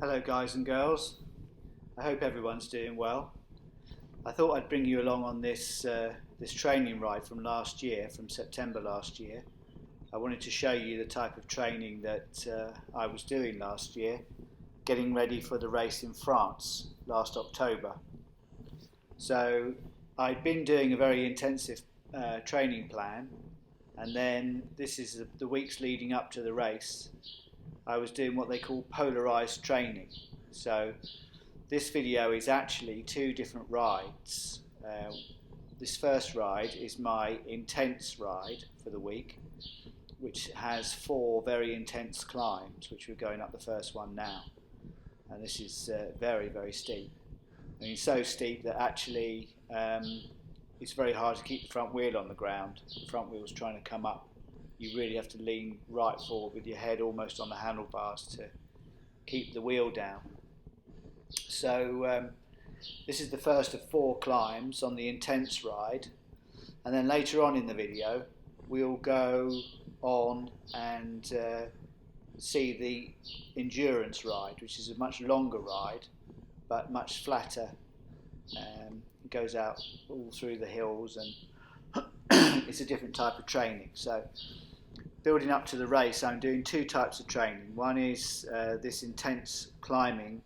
Hello guys and girls, I hope everyone's doing well. I thought I'd bring you along on this training ride from last year, from September last year. I wanted to show you the type of training that I was doing last year, getting ready for the race in France last October. So I'd been doing a very intensive training plan, and then this is the weeks leading up to the race. I was doing what they call polarized training. So this video is actually two different rides. This first ride is my intense ride for the week, which has 4 very intense climbs, which we're going up the first one now. And this is very, very steep. I mean, so steep that actually it's very hard to keep the front wheel on the ground. The front wheel's trying to come up. You really have to lean right forward with your head almost on the handlebars to keep the wheel down. So this is the first of 4 climbs on the intense ride, and then later on in the video we'll go on and see the endurance ride, which is a much longer ride but much flatter. It goes out all through the hills, and it's a different type of training. So building up to the race, I'm doing 2 types of training. One is this intense climbing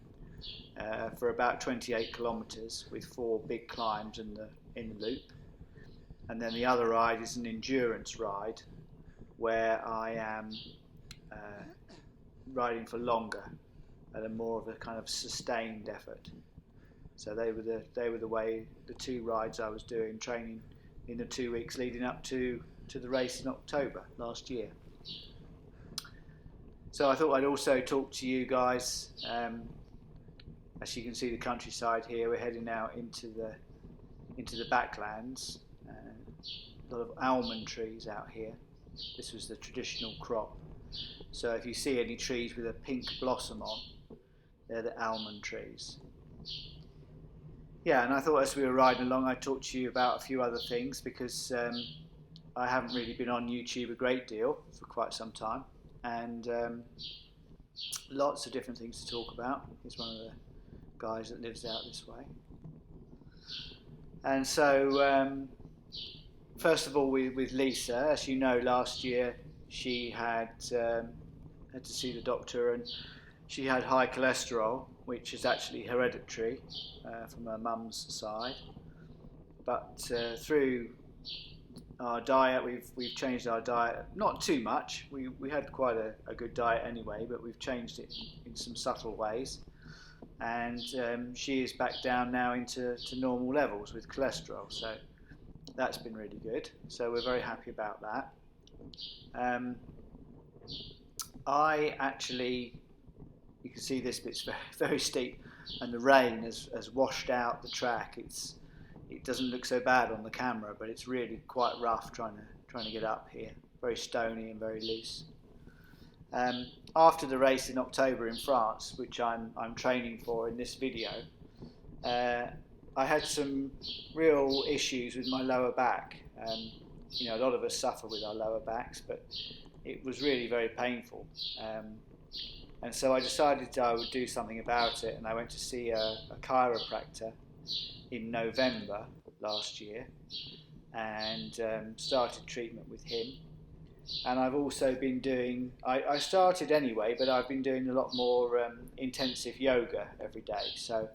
for about 28 kilometers with 4 big climbs in the loop, and then the other ride is an endurance ride where I am riding for longer at a more of a kind of sustained effort. So they were the 2 rides I was doing, training in the 2 weeks leading up to the race in October last year. So I thought I'd also talk to you guys. As you can see, the countryside here, we're heading out into the backlands. A lot of almond trees out here. This was the traditional crop. So if you see any trees with a pink blossom on, they're the almond trees. Yeah, and I thought as we were riding along I'd talk to you about a few other things, because I haven't really been on YouTube a great deal for quite some time, and lots of different things to talk about. He's one of the guys that lives out this way. And so first of all, with Lisa, as you know, last year she had to see the doctor, and she had high cholesterol, which is actually hereditary from her mum's side. But through our diet, we've changed our diet, not too much. We had quite a good diet anyway, but we've changed it in some subtle ways, and she is back down now into normal levels with cholesterol, so that's been really good. So we're very happy about that. I actually, you can see this bit's very, very steep, and the rain has washed out the track. It doesn't look so bad on the camera, but it's really quite rough trying to get up here. Very stony and very loose. After the race in October in France, which I'm training for in this video, I had some real issues with my lower back. You know, a lot of us suffer with our lower backs, but it was really very painful. And so I decided I would do something about it, and I went to see a chiropractor in November last year, and started treatment with him. And I've also been doing, I started anyway, but I've been doing a lot more intensive yoga every day. So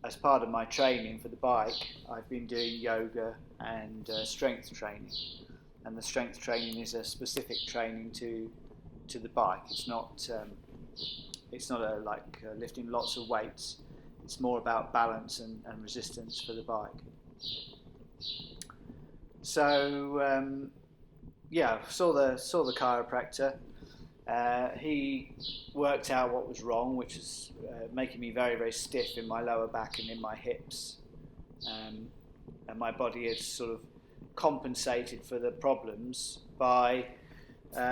as part of my training for the bike, I've been doing yoga and strength training. And the strength training is a specific training to the bike. It's not like lifting lots of weights. It's more about balance and resistance for the bike. So yeah, saw the chiropractor. He worked out what was wrong, which is making me very, very stiff in my lower back and in my hips, and my body had sort of compensated for the problems by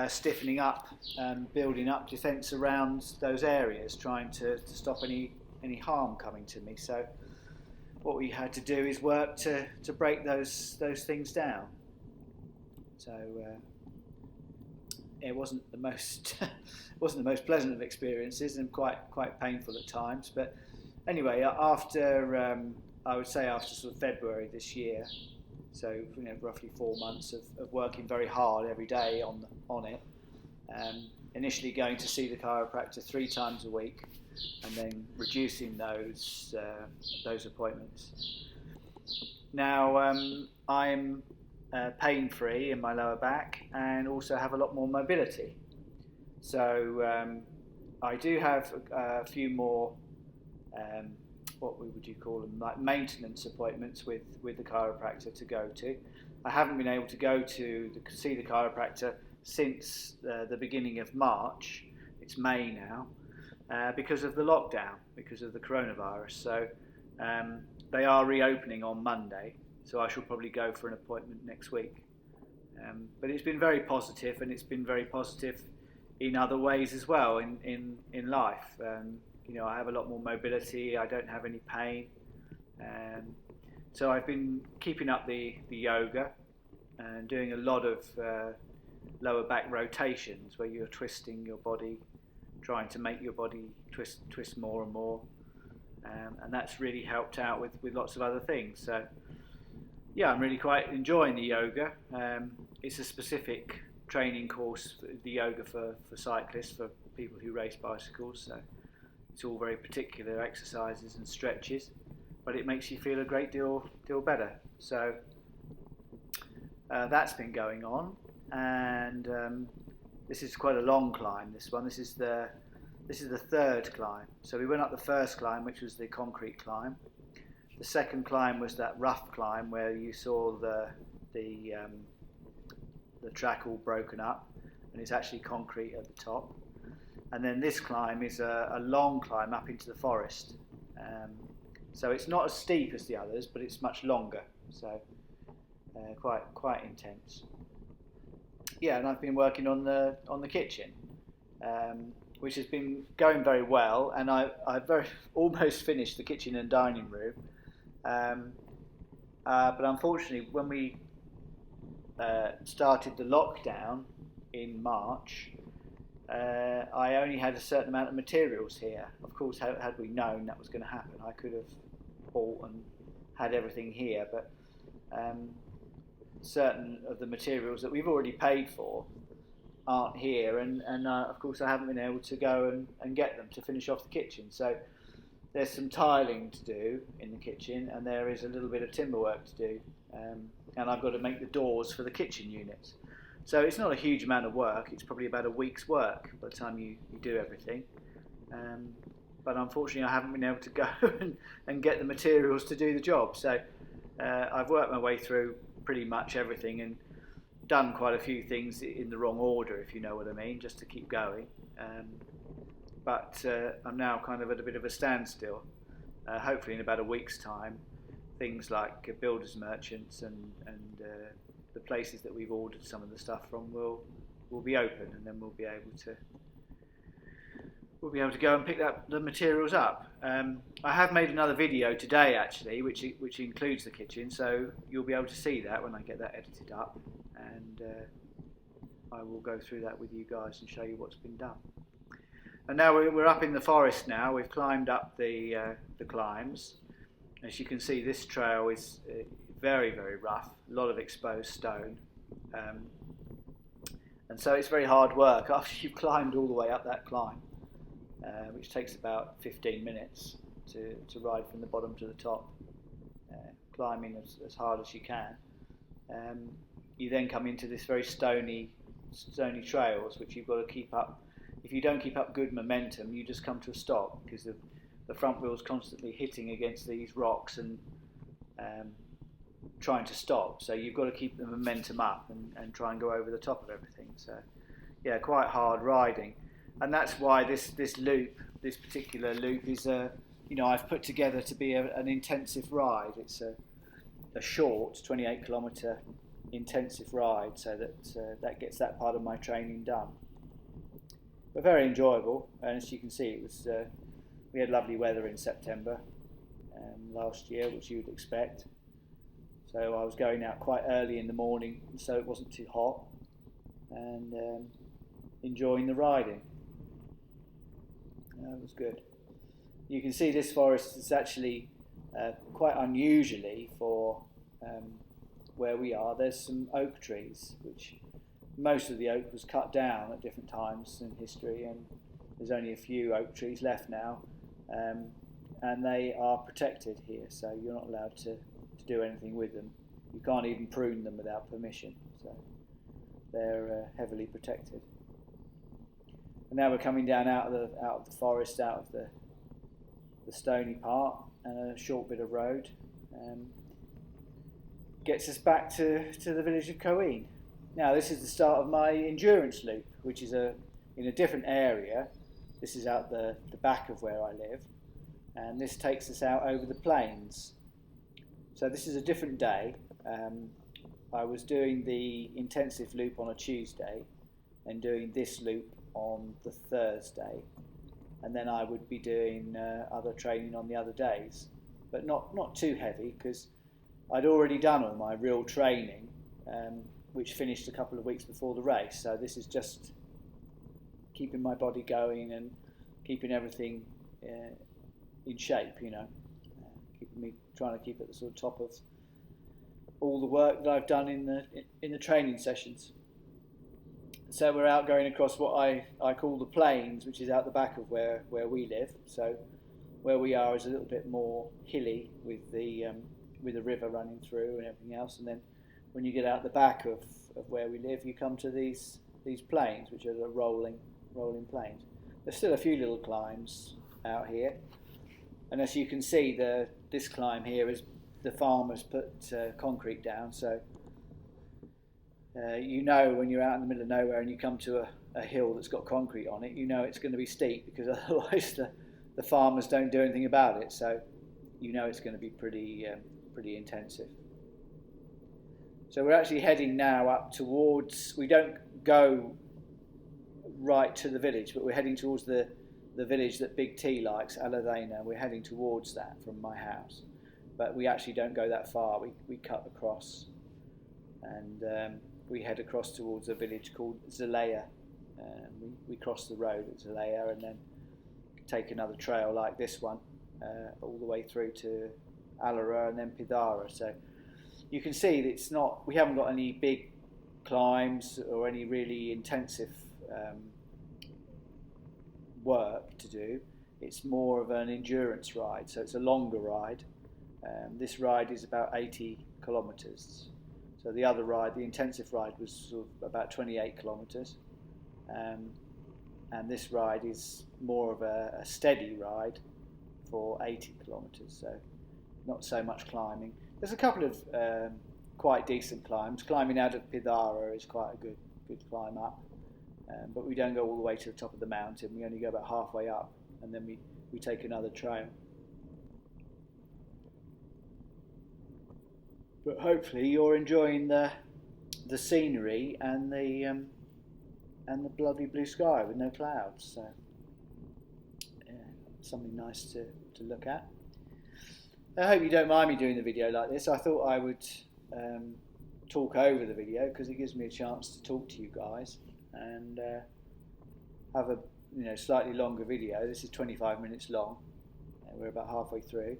stiffening up and building up defence around those areas, trying to stop any harm coming to me. So what we had to do is work to break those things down. So it wasn't the most wasn't the most pleasant of experiences, and quite painful at times. But anyway, after I would say after sort of February this year, so roughly 4 months of working very hard every day on it. Initially going to see the chiropractor 3 times a week, and then reducing those appointments. Now I'm pain-free in my lower back, and also have a lot more mobility. So I do have a few more, what would you call them, like maintenance appointments with the chiropractor to go to. I haven't been able to go to see the chiropractor since the beginning of March. It's May now, because of the lockdown, because of the coronavirus. So they are reopening on Monday, so I shall probably go for an appointment next week. But it's been very positive, and it's been very positive in other ways as well in life. I have a lot more mobility, I don't have any pain. So I've been keeping up the yoga and doing a lot of lower back rotations where you're twisting your body, trying to make your body twist more and more. And that's really helped out with lots of other things. So yeah, I'm really quite enjoying the yoga. It's a specific training course, the yoga for cyclists, for people who race bicycles. So it's all very particular exercises and stretches, but it makes you feel a great deal better. So that's been going on, and this is quite a long climb. This is the 3rd climb. So we went up the first climb, which was the concrete climb. The second climb was that rough climb where you saw the track all broken up, and it's actually concrete at the top. And then this climb is a long climb up into the forest. So it's not as steep as the others, but it's much longer. So quite intense. Yeah, and I've been working on the kitchen, which has been going very well, and I've almost finished the kitchen and dining room. But unfortunately, when we started the lockdown in March, I only had a certain amount of materials here. Of course, had we known that was going to happen, I could have bought and had everything here, but certain of the materials that we've already paid for aren't here, and of course I haven't been able to go and get them to finish off the kitchen. So there's some tiling to do in the kitchen, and there is a little bit of timber work to do, and I've got to make the doors for the kitchen units. So it's not a huge amount of work. It's probably about a week's work by the time you do everything. But unfortunately, I haven't been able to go and get the materials to do the job. So I've worked my way through pretty much everything and done quite a few things in the wrong order, if you know what I mean, just to keep going. But I'm now kind of at a bit of a standstill. Hopefully in about a week's time, things like builders merchants and the places that we've ordered some of the stuff from will be open, and then we'll be able to go and pick the materials up. I have made another video today actually, which includes the kitchen, so you'll be able to see that when I get that edited up, and I will go through that with you guys and show you what's been done. And now we're up in the forest now. We've climbed up the climbs. As you can see, this trail is very, very rough, a lot of exposed stone. And so it's very hard work after you've climbed all the way up that climb, which takes about 15 minutes to ride from the bottom to the top, climbing as hard as you can. You then come into this very stony trails, which you've got to keep up. If you don't keep up good momentum, you just come to a stop, because the front wheel's constantly hitting against these rocks and trying to stop. So you've got to keep the momentum up and try and go over the top of everything. So yeah, quite hard riding. And that's why this particular loop is I've put together to be an intensive ride. It's a short 28 kilometre intensive ride, so that gets that part of my training done. But very enjoyable, and as you can see, it was we had lovely weather in September last year, which you would expect. So I was going out quite early in the morning, so it wasn't too hot, and enjoying the riding. That was good. You can see this forest is actually quite unusually for where we are. There's some oak trees, which most of the oak was cut down at different times in history, and there's only a few oak trees left now, and they are protected here, so you're not allowed to do anything with them. You can't even prune them without permission, so they're heavily protected. And now we're coming down out of the forest, out of the stony part, and a short bit of road gets us back to the village of Coeen. Now this is the start of my endurance loop, which is in a different area. This is out the back of where I live, and this takes us out over the plains. So this is a different day. I was doing the intensive loop on a Tuesday and doing this loop on the Thursday, and then I would be doing other training on the other days, but not too heavy, because I'd already done all my real training, which finished a couple of weeks before the race. So this is just keeping my body going and keeping everything in shape, trying to keep at the sort of top of all the work that I've done in the training sessions. So we're out going across what I call the plains, which is out the back of where we live. So where we are is a little bit more hilly with the river running through and everything else. And then when you get out the back of where we live, you come to these plains, which are the rolling plains. There's still a few little climbs out here, and as you can see, this climb here is the farmers put concrete down. So when you're out in the middle of nowhere and you come to a hill that's got concrete on it, it's going to be steep, because otherwise the farmers don't do anything about it. So it's going to be pretty intensive. So we're actually heading now up towards, we don't go right to the village, but we're heading towards the village that Big T likes, Aladena. We're heading towards that from my house, but we actually don't go that far. We cut across, and we head across towards a village called Zelaya. We cross the road at Zelaya and then take another trail like this one all the way through to Alara and then Pidara. So you can see that we haven't got any big climbs or any really intensive work to do. It's more of an endurance ride, so it's a longer ride. This ride is about 80 kilometres. So the other ride, the intensive ride, was sort of about 28 kilometres. And this ride is more of a steady ride for 80 kilometres, so not so much climbing. There's a couple of quite decent climbs. Climbing out of Pidara is quite a good climb up, but we don't go all the way to the top of the mountain. We only go about halfway up, and then we take another trail. But hopefully you're enjoying the scenery and the bloody blue sky with no clouds. So yeah, something nice to look at. I hope you don't mind me doing the video like this. I thought I would talk over the video, because it gives me a chance to talk to you guys and have a slightly longer video. This is 25 minutes long. We're about halfway through.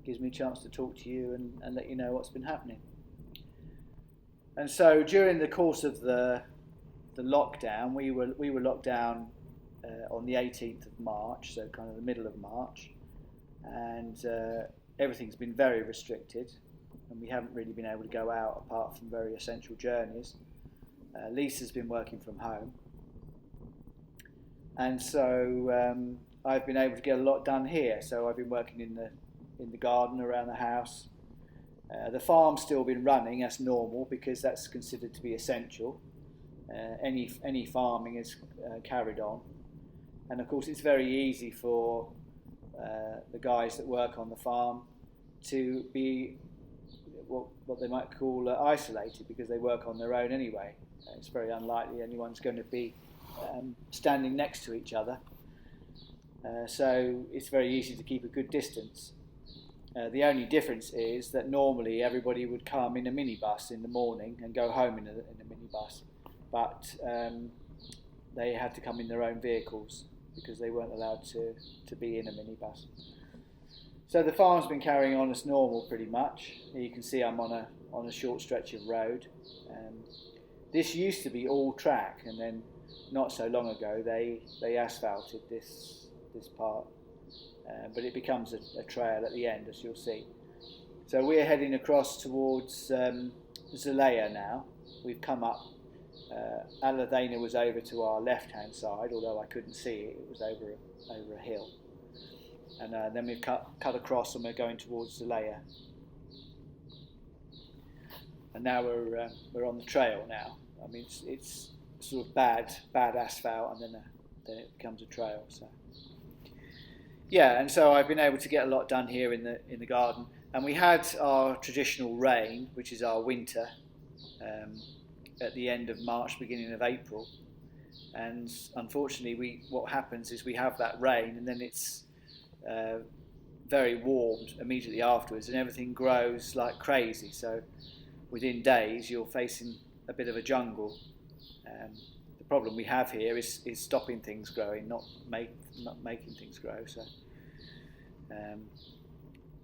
Gives me a chance to talk to you and let you know what's been happening. And so during the course of the lockdown, we were locked down on the 18th of March, so kind of the middle of March, and everything's been very restricted, and we haven't really been able to go out apart from very essential journeys. Lisa's been working from home, and so I've been able to get a lot done here. So I've been working in the garden around the house. The farm's still been running as normal, because that's considered to be essential. Any farming is carried on, and of course it's very easy for the guys that work on the farm to be what they might call isolated, because they work on their own anyway. It's very unlikely anyone's going to be standing next to each other, so it's very easy to keep a good distance. The only difference is that normally everybody would come in a minibus in the morning and go home in a minibus, but they had to come in their own vehicles because they weren't allowed to be in a minibus. So the farm's been carrying on as normal pretty much. You can see I'm on a short stretch of road. This used to be all track, and then not so long ago they asphalted this part, but it becomes a trail at the end, as you'll see. So we're heading across towards Zelaya now. We've come up. Aladena was over to our left-hand side, although I couldn't see it. It was over a hill, and then we've cut across, and we're going towards Zelaya. And now we're on the trail now. I mean, it's sort of bad asphalt, and then it becomes a trail. So yeah, and so I've been able to get a lot done here in the garden. And we had our traditional rain, which is our winter, at the end of March, beginning of April. And unfortunately, what happens is we have that rain, and then it's very warm immediately afterwards, and everything grows like crazy. So within days, you're facing a bit of a jungle. The problem we have here is stopping things growing, not making things grow. So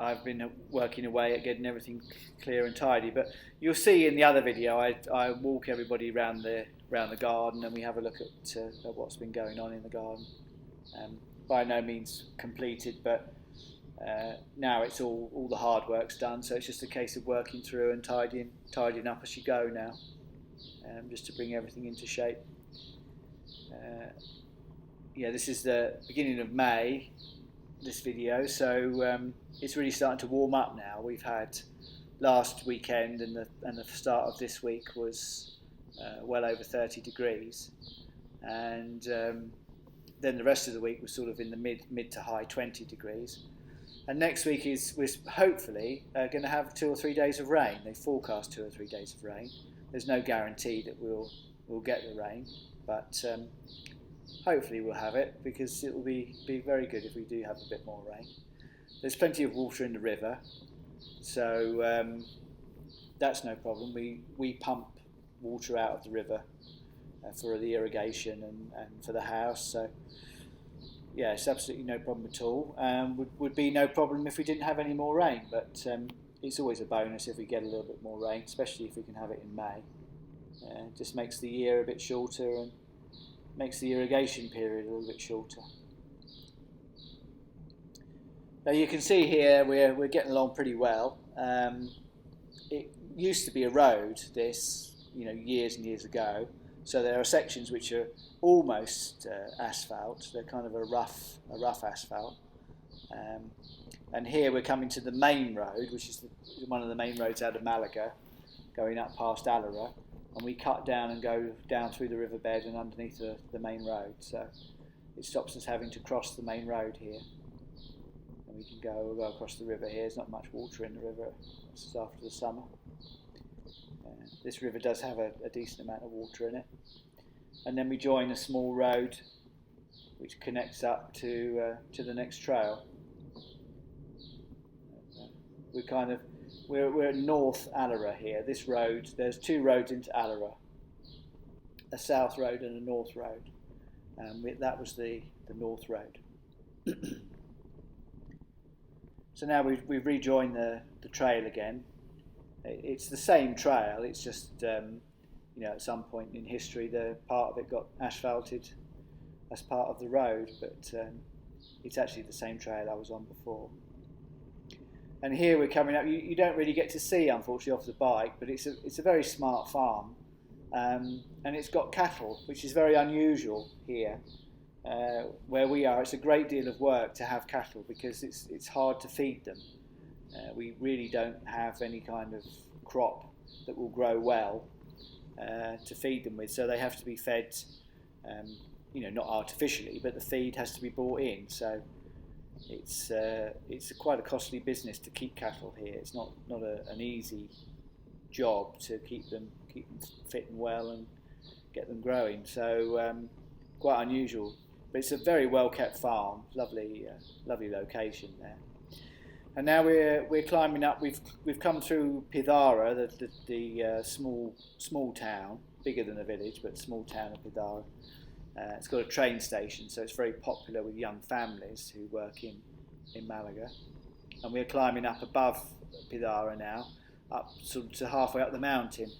I've been working away at getting everything clear and tidy. But you'll see in the other video, I walk everybody around the garden, and we have a look at what's been going on in the garden. By no means completed, but now it's all the hard work's done. So it's just a case of working through and tidying up as you go now, just to bring everything into shape. Yeah, this is the beginning of May, this video, so it's really starting to warm up now. We've had last weekend and the start of this week was well over 30 degrees, and then the rest of the week was sort of in the mid to high 20 degrees. And next week we're hopefully going to have 2 or 3 days of rain. They forecast 2 or 3 days of rain. There's no guarantee that we'll get the rain, but hopefully we'll have it, because it will be very good if we do have a bit more rain. There's plenty of water in the river, so that's no problem. We pump water out of the river for the irrigation and for the house, so yeah, it's absolutely no problem at all. Would be no problem if we didn't have any more rain, but it's always a bonus if we get a little bit more rain, especially if we can have it in May. It just makes the year a bit shorter and makes the irrigation period a little bit shorter. Now you can see here we're getting along pretty well. It used to be a road, this, years and years ago. So there are sections which are almost asphalt. They're kind of a rough asphalt. And here we're coming to the main road, which is one of the main roads out of Malaga, going up past Alara. And we cut down and go down through the riverbed and underneath the main road. So it stops us having to cross the main road here. And we can go across the river here. There's not much water in the river. This is after the summer. This river does have a decent amount of water in it. And then we join a small road which connects up to the next trail. We're at North Alara here. This road, there's 2 roads into Alara, a south road and a north road. That was the north road. So now we've rejoined the trail again. It's the same trail. It's just at some point in history, the part of it got asphalted as part of the road, but it's actually the same trail I was on before. And here we're coming up. You don't really get to see, unfortunately, off the bike, but it's a very smart farm, and it's got cattle, which is very unusual here. Where we are, it's a great deal of work to have cattle because it's hard to feed them. We really don't have any kind of crop that will grow well to feed them with, so they have to be fed, not artificially, but the feed has to be bought in. So it's quite a costly business to keep cattle here. It's not an easy job to keep them fit and well and get them growing. So quite unusual, but it's a very well kept farm. Lovely location there. And now we're climbing up. We've come through Pidara, the small town, bigger than a village, but small town of Pidara. It's got a train station, so it's very popular with young families who work in Malaga. And we're climbing up above Pidara now, up sort of to halfway up the mountain.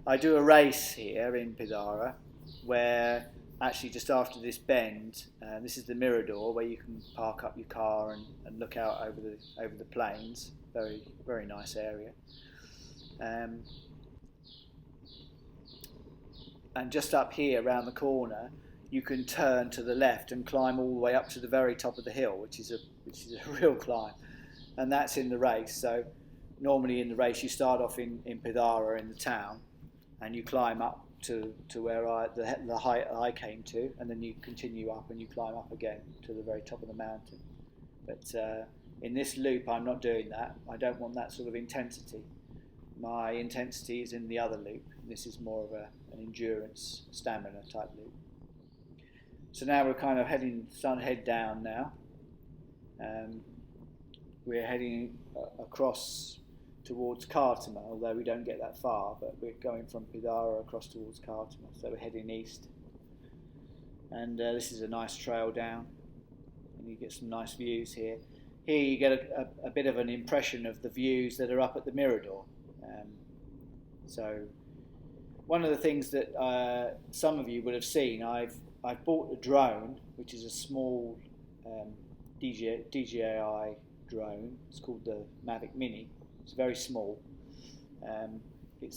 I do a race here in Pidara where actually just after this bend, this is the Mirador where you can park up your car and look out over the plains. Very, very nice area. And just up here around the corner, you can turn to the left and climb all the way up to the very top of the hill, which is a real climb. And that's in the race. So normally in the race you start off in Pidara in the town, and you climb up to where the height I came to, and then you continue up and you climb up again to the very top of the mountain. But in this loop I'm not doing that. I don't want that sort of intensity. My intensity is in the other loop. This is more of an endurance, stamina type loop. So now we're kind of starting to head down now. We're heading across towards Khartoum, although we don't get that far, but we're going from Pidara across towards Khartoum, so we're heading east. And this is a nice trail down, and you get some nice views here. Here you get a bit of an impression of the views that are up at the Mirador. So one of the things that some of you would have seen, I've bought a drone, which is a small DJI drone. It's called the Mavic Mini. It's very small. It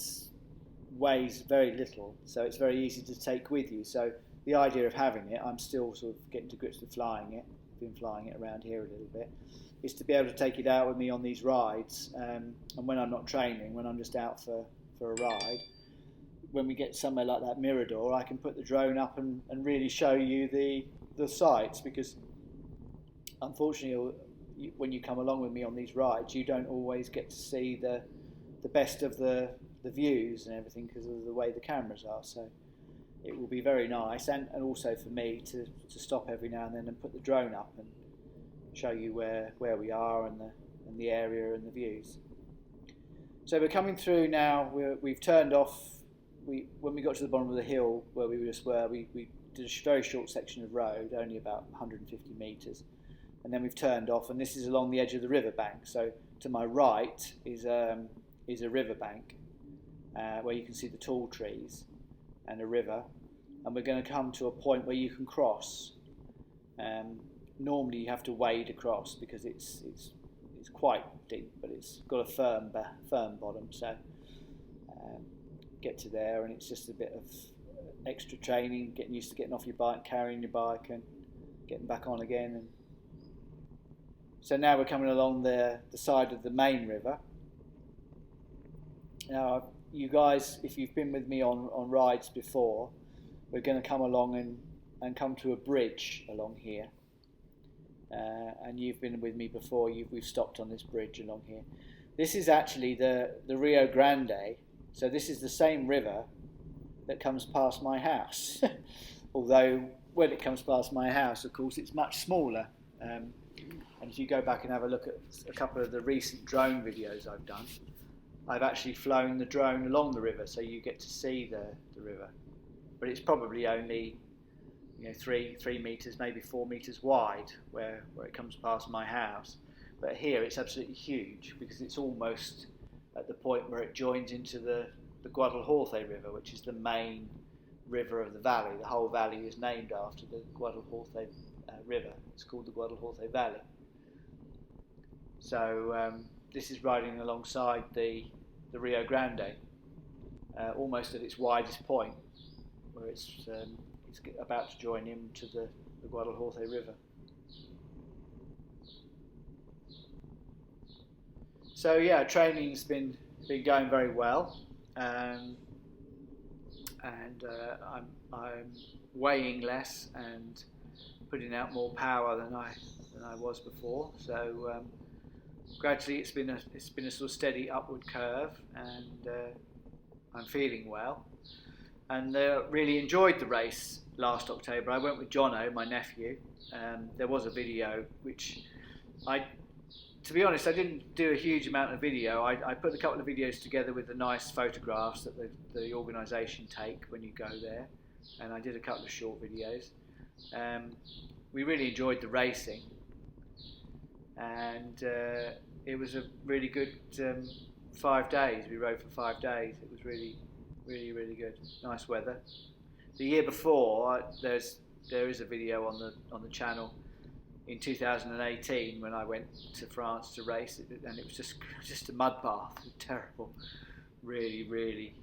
weighs very little, so it's very easy to take with you. So the idea of having it, I'm still sort of getting to grips with flying it. I've been flying it around here a little bit. Is to be able to take it out with me on these rides, and when I'm not training, when I'm just out for a ride, when we get somewhere like that Mirador, I can put the drone up and really show you the sights, because unfortunately when you come along with me on these rides you don't always get to see the best of the views and everything because of the way the cameras are. So it will be very nice, and also for me to stop every now and then and put the drone up and show you where we are and the area and the views. So we're coming through now. We've turned off. When we got to the bottom of the hill where we just were, we did a very short section of road, only about 150 metres, and then we've turned off. And this is along the edge of the riverbank. So to my right is a riverbank where you can see the tall trees and a river. And we're going to come to a point where you can cross. Normally you have to wade across because it's quite deep, but it's got a firm bottom. So get to there, and it's just a bit of extra training, getting used to getting off your bike, carrying your bike, and getting back on again. And so now we're coming along the side of the main river. Now, you guys, if you've been with me on rides before, we're going to come along and come to a bridge along here. And you've been with me before. We've stopped on this bridge along here. This is actually the Rio Grande. So this is the same river that comes past my house. Although when it comes past my house, of course, it's much smaller. And if you go back and have a look at a couple of the recent drone videos I've done, I've actually flown the drone along the river, so you get to see the river. But it's probably only 3 meters, maybe 4 meters wide where it comes past my house. But here it's absolutely huge because it's almost at the point where it joins into the Guadalhorce River, which is the main river of the valley. The whole valley is named after the Guadalhorce River. It's called the Guadalhorce Valley. So this is riding alongside the Rio Grande, almost at its widest point, where it's about to join into the Guadalhorce River. So yeah, training's been going very well, and I'm weighing less and putting out more power than I was before. So gradually it's been a sort of steady upward curve, and I'm feeling well. And really enjoyed the race last October. I went with Jono, my nephew. There was a video which to be honest, I didn't do a huge amount of video. I put a couple of videos together with the nice photographs that the organisation take when you go there. and I did a couple of short videos. We really enjoyed the racing, and it was a really good 5 days. We rode for 5 days. It was really, really, really good. Nice weather. The year before, there is a video on the channel in 2018 when I went to France to race, and it was just a mud path, terrible, really, really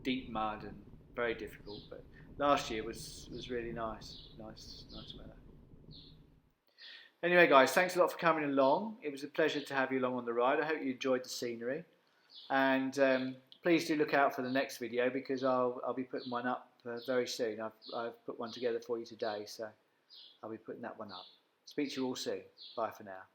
deep mud and very difficult. But last year was really nice weather. Anyway, guys, thanks a lot for coming along. It was a pleasure to have you along on the ride. I hope you enjoyed the scenery, and please do look out for the next video, because I'll be putting one up very soon. I've put one together for you today, so I'll be putting that one up. Speak to you all soon. Bye for now.